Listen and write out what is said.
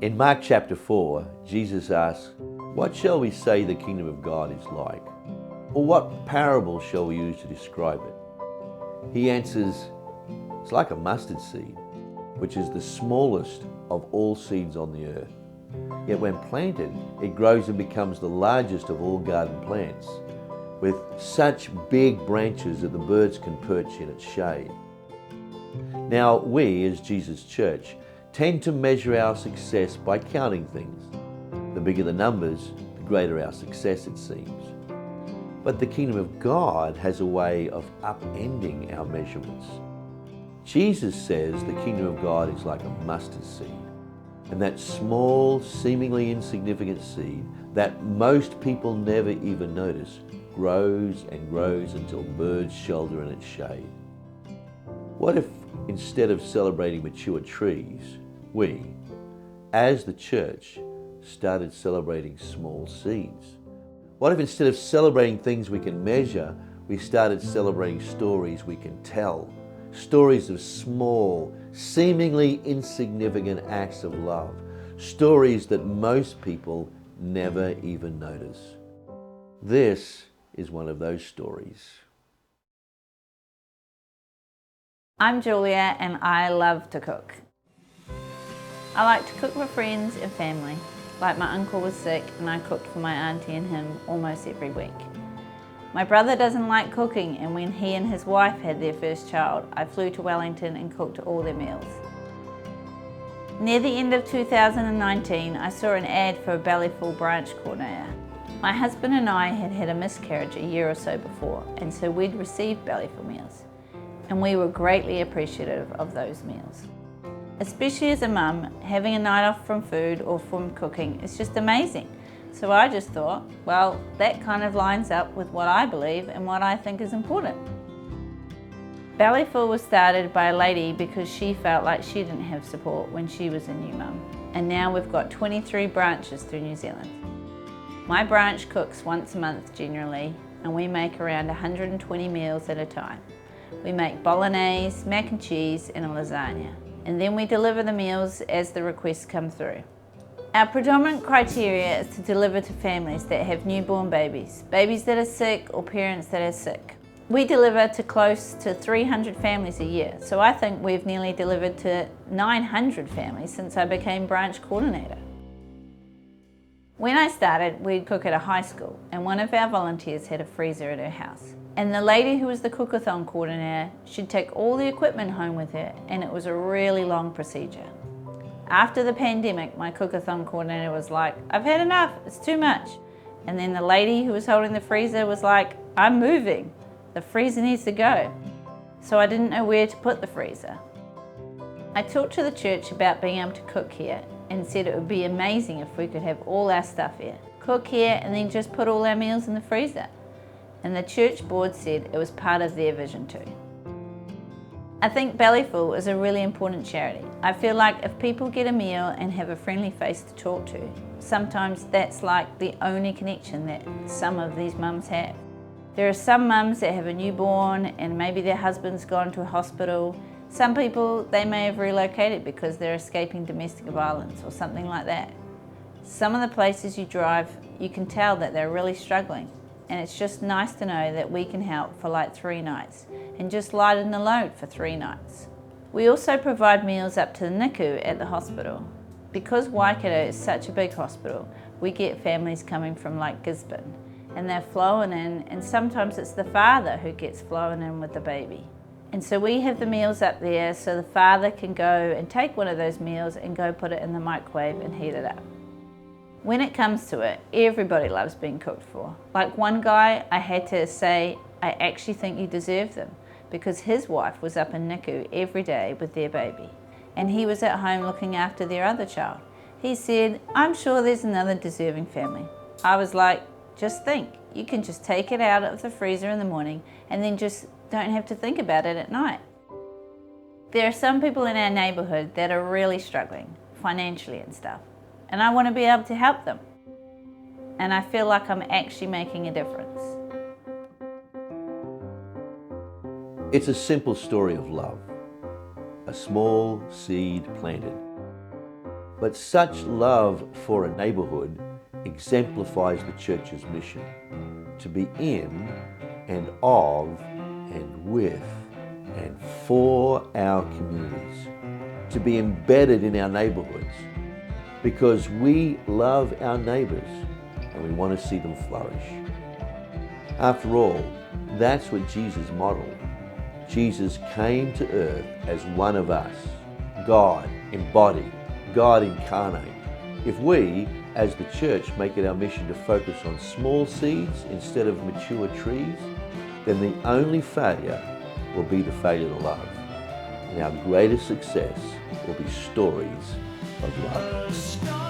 In Mark chapter 4, Jesus asks, "What shall we say the kingdom of God is like? Or what parable shall we use to describe it?" He answers, "It's like a mustard seed, which is the smallest of all seeds on the earth. Yet when planted, it grows and becomes the largest of all garden plants, with such big branches that the birds can perch in its shade." Now, we, as Jesus' church, tend to measure our success by counting things. The bigger the numbers, the greater our success, it seems. But the kingdom of God has a way of upending our measurements. Jesus says the kingdom of God is like a mustard seed. And that small, seemingly insignificant seed that most people never even notice grows and grows until birds shelter in its shade. What if instead of celebrating mature trees, we, as the church, started celebrating small seeds? What if instead of celebrating things we can measure, we started celebrating stories we can tell? Stories of small, seemingly insignificant acts of love. Stories that most people never even notice. This is one of those stories. I'm Julia and I love to cook. I like to cook for friends and family. Like my uncle was sick and I cooked for my auntie and him almost every week. My brother doesn't like cooking, and when he and his wife had their first child, I flew to Wellington and cooked all their meals. Near the end of 2019, I saw an ad for a Bellyful Branch Coordinator. My husband and I had had a miscarriage a year or so before, and so we'd received Bellyful meals. And we were greatly appreciative of those meals. Especially as a mum, having a night off from food or from cooking is just amazing. So I just thought, well, that kind of lines up with what I believe and what I think is important. Bellyful was started by a lady because she felt like she didn't have support when she was a new mum. And now we've got 23 branches through New Zealand. My branch cooks once a month generally, and we make around 120 meals at a time. We make bolognese, mac and cheese, and a lasagna. And then we deliver the meals as the requests come through. Our predominant criteria is to deliver to families that have newborn babies, babies that are sick or parents that are sick. We deliver to close to 300 families a year, so I think we've nearly delivered to 900 families since I became branch coordinator. When I started, we'd cook at a high school, and one of our volunteers had a freezer at her house. And the lady who was the cookathon coordinator, she'd take all the equipment home with her, and it was a really long procedure. After the pandemic, my cookathon coordinator was like, "I've had enough, it's too much." And then the lady who was holding the freezer was like, "I'm moving, the freezer needs to go." So I didn't know where to put the freezer. I talked to the church about being able to cook here and said it would be amazing if we could have all our stuff here. Cook here and then just put all our meals in the freezer. And the church board said it was part of their vision too. I think Bellyful is a really important charity. I feel like if people get a meal and have a friendly face to talk to, sometimes that's like the only connection that some of these mums have. There are some mums that have a newborn and maybe their husband's gone to a hospital. Some people, they may have relocated because they're escaping domestic violence or something like that. Some of the places you drive, you can tell that they're really struggling. And it's just nice to know that we can help for like 3 nights and just lighten the load for 3 nights. We also provide meals up to the NICU at the hospital. Because Waikato is such a big hospital, we get families coming from like Gisborne, and they're flown in, and sometimes it's the father who gets flown in with the baby. And so we have the meals up there so the father can go and take one of those meals and go put it in the microwave and heat it up. When it comes to it, everybody loves being cooked for. Like one guy, I had to say, "I actually think you deserve them," because his wife was up in NICU every day with their baby, and he was at home looking after their other child. He said, "I'm sure there's another deserving family." I was like, just think, you can just take it out of the freezer in the morning and then just don't have to think about it at night. There are some people in our neighbourhood that are really struggling financially and stuff, and I want to be able to help them. And I feel like I'm actually making a difference. It's a simple story of love. A small seed planted. But such love for a neighbourhood exemplifies the church's mission to be in and of and with and for our communities, to be embedded in our neighbourhoods, because we love our neighbours and we want to see them flourish. After all, that's what Jesus modeled. Jesus came to earth as one of us, God embodied, God incarnate. If we, as the church, make it our mission to focus on small seeds instead of mature trees, then the only failure will be the failure to love. And our greatest success will be stories of love.